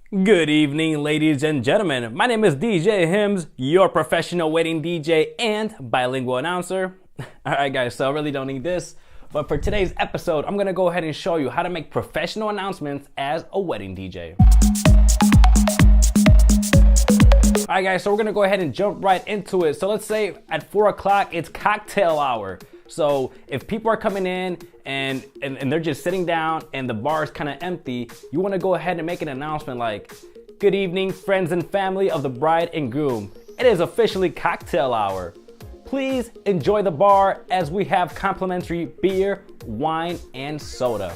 Good evening, ladies and gentlemen. My name is DJ Hims, your professional wedding DJ and bilingual announcer. Alright guys, so I really don't need this, but for today's episode, I'm gonna go ahead and show you how to make professional announcements as a wedding DJ. Alright guys, so we're gonna go ahead and jump right into it. So let's say at 4 o'clock, it's cocktail hour. So if people are coming in and they're just sitting down and the bar is kind of empty, you want to go ahead and make an announcement like, "Good evening, friends and family of the bride and groom. It is officially cocktail hour. Please enjoy the bar as we have complimentary beer, wine, and soda."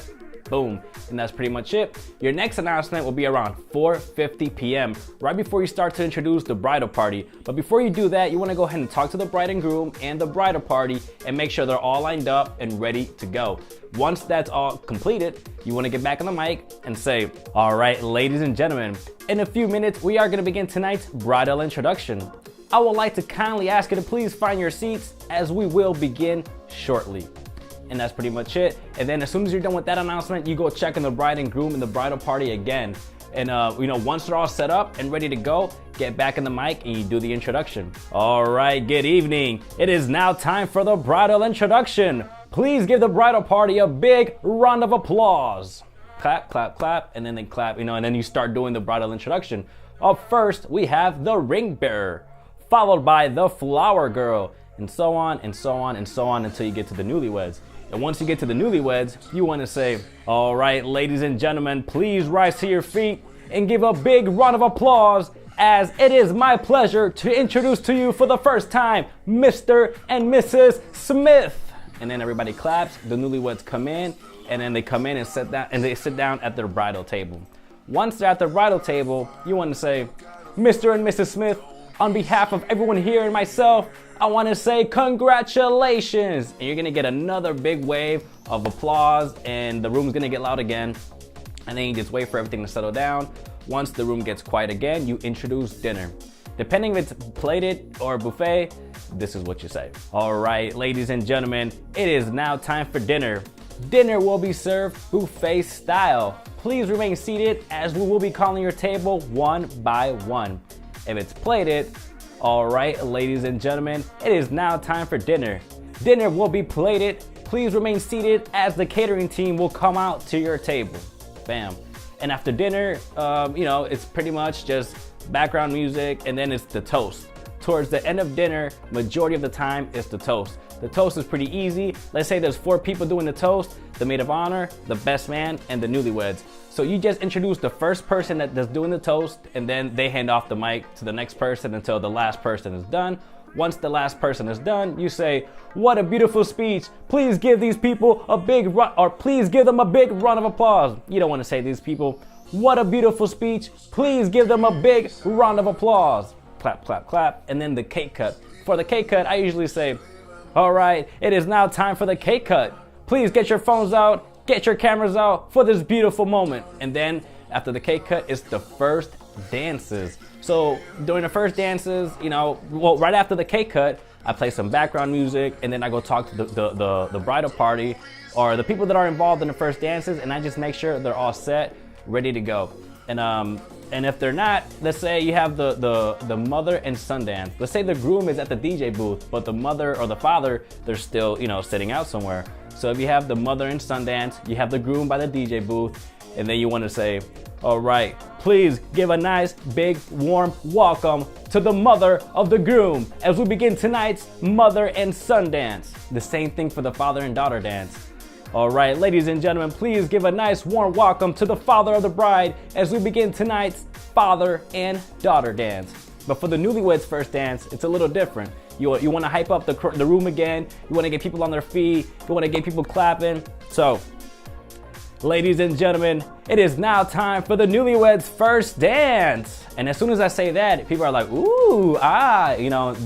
Boom. And that's pretty much it. Your next announcement will be around 4:50 p.m. right before you start to introduce the bridal party. But before you do that, you want to go ahead and talk to the bride and groom and the bridal party and make sure they're all lined up and ready to go. Once that's all completed, you want to get back on the mic and say, "All right, ladies and gentlemen, in a few minutes, we are going to begin tonight's bridal introduction. I would like to kindly ask you to please find your seats as we will begin shortly." And that's pretty much it. And then as soon as you're done with that announcement, you go check on the bride and groom and the bridal party again. And once they're all set up and ready to go, get back in the mic and you do the introduction. All right, good evening. It is now time for the bridal introduction. Please give the bridal party a big round of applause. Clap, clap, clap, and then they clap, and then you start doing the bridal introduction. Up first, we have the ring bearer, followed by the flower girl, and so on and so on and so on until you get to the newlyweds. And once you get to the newlyweds, you want to say, "All right, ladies and gentlemen, please rise to your feet and give a big round of applause as it is my pleasure to introduce to you for the first time, Mr. and Mrs. Smith." And then everybody claps, the newlyweds come in, and then they come in and sit down, and they sit down at their bridal table. Once they're at the bridal table, you want to say, "Mr. and Mrs. Smith, on behalf of everyone here and myself, I want to say congratulations." And you're going to get another big wave of applause and the room's going to get loud again. And then you just wait for everything to settle down. Once the room gets quiet again, you introduce dinner. Depending if it's plated or buffet, this is what you say. "All right, ladies and gentlemen, it is now time for dinner. Dinner will be served buffet style. Please remain seated as we will be calling your table one by one. If it's plated, all right, ladies and gentlemen, it is now time for dinner. Dinner will be plated. Please remain seated as the catering team will come out to your table." Bam. And after dinner, it's pretty much just background music, and then it's the toast. Towards the end of dinner, majority of the time, it's the toast. The toast is pretty easy. Let's say there's 4 people doing the toast: the maid of honor, the best man, and the newlyweds. So you just introduce the first person that's doing the toast, and then they hand off the mic to the next person until the last person is done. Once the last person is done, you say, "What a beautiful speech. Please give these people please give them a big round of applause." You don't want to say these people, "What a beautiful speech. Please give them a big round of applause." Clap, clap, clap, and then the cake cut. For the cake cut, I usually say, "All right, it is now time for the cake cut. Please get your phones out, get your cameras out for this beautiful moment." And then after the cake cut, it's the first dances. So during the first dances, right after the cake cut, I play some background music, and then I go talk to the bridal party or the people that are involved in the first dances, and I just make sure they're all set, ready to go. And if they're not, let's say you have the mother and son dance. Let's say the groom is at the DJ booth, but the mother or the father, they're still, sitting out somewhere. So if you have the mother and son dance, you have the groom by the DJ booth, and then you want to say, "All right, please give a nice, big, warm welcome to the mother of the groom as we begin tonight's mother and son dance." The same thing for the father and daughter dance. "All right, ladies and gentlemen, please give a nice, warm welcome to the father of the bride as we begin tonight's father and daughter dance." But for the newlyweds first dance, it's a little different. You want to hype up the room again. You want to get people on their feet. You want to get people clapping. So, ladies and gentlemen, it is now time for the newlyweds first dance. And as soon as I say that, people are like, "Ooh,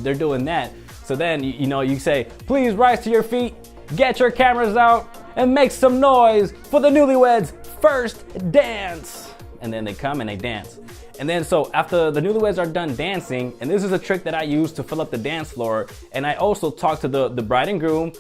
they're doing that." So then, you say, "Please rise to your feet, get your cameras out, and make some noise for the newlyweds first dance." And then they come and they dance. And then so after the newlyweds are done dancing, and this is a trick that I use to fill up the dance floor, and I also talk to the bride and groom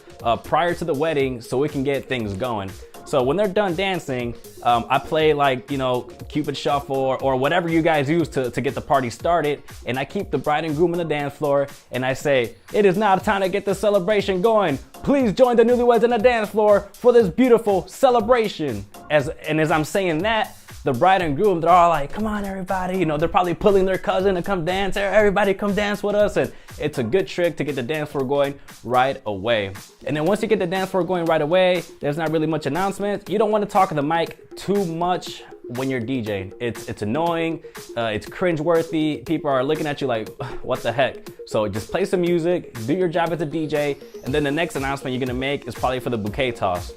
prior to the wedding so we can get things going. So when they're done dancing, I play like, you know, Cupid Shuffle or whatever you guys use to get the party started. And I keep the bride and groom on the dance floor and I say, it is now time to get the celebration going. Please join the newlyweds on the dance floor for this beautiful celebration. As I'm saying that, the bride and groom, they're all like, come on everybody, you know, they're probably pulling their cousin to come dance. Everybody come dance with us. And it's a good trick to get the dance floor going right away. And then once you get the dance floor going right away, there's not really much announcements. You don't want to talk to the mic too much when you're DJing. It's annoying, it's cringeworthy. People are looking at you like, what the heck? So just play some music, do your job as a DJ, and then the next announcement you're gonna make is probably for the bouquet toss.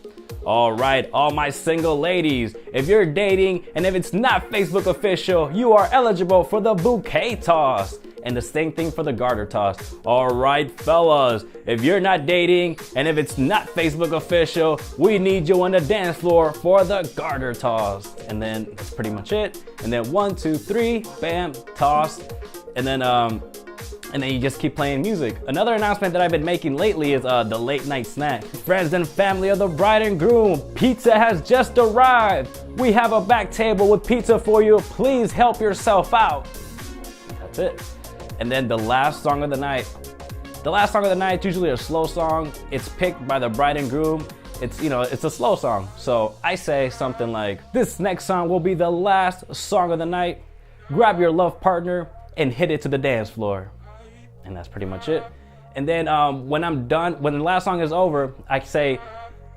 All right, all my single ladies, if you're dating and if it's not Facebook official, you are eligible for the bouquet toss. And the same thing for the garter toss. All right, fellas, if you're not dating and if it's not Facebook official, we need you on the dance floor for the garter toss. And then that's pretty much it. And then 1, 2, 3, bam, toss. And then you just keep playing music. Another announcement that I've been making lately is the late night snack. Friends and family of the bride and groom, pizza has just arrived. We have a back table with pizza for you. Please help yourself out. That's it. And then the last song of the night. The last song of the night is usually a slow song. It's picked by the bride and groom. It's, you know, it's a slow song. So I say something like, this next song will be the last song of the night. Grab your love partner and hit it to the dance floor. And that's pretty much it. And then when I'm done, when the last song is over, I say,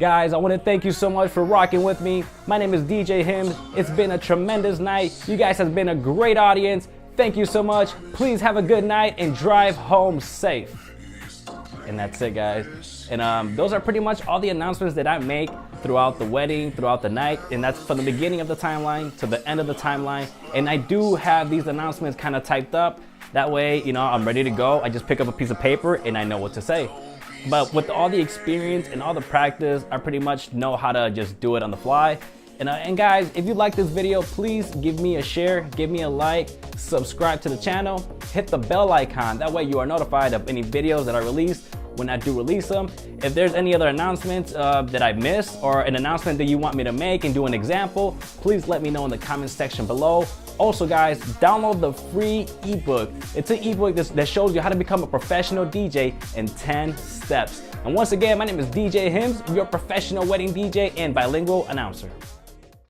guys, I want to thank you so much for rocking with me. My name is DJ Hims. It's been a tremendous night. You guys have been a great audience. Thank you so much. Please have a good night and drive home safe. And that's it, guys. And those are pretty much all the announcements that I make throughout the wedding, throughout the night. And that's from the beginning of the timeline to the end of the timeline. And I do have these announcements kind of typed up. That way, you know, I'm ready to go. I just pick up a piece of paper and I know what to say. But with all the experience and all the practice, I pretty much know how to just do it on the fly. And guys, if you like this video, please give me a share, give me a like, subscribe to the channel, hit the bell icon. That way you are notified of any videos that I release when I do release them. If there's any other announcements that I missed or an announcement that you want me to make and do an example, please let me know in the comments section below. Also guys, download the free ebook. It's an ebook that shows you how to become a professional DJ in 10 steps. And once again, my name is DJ Hims, your professional wedding DJ and bilingual announcer.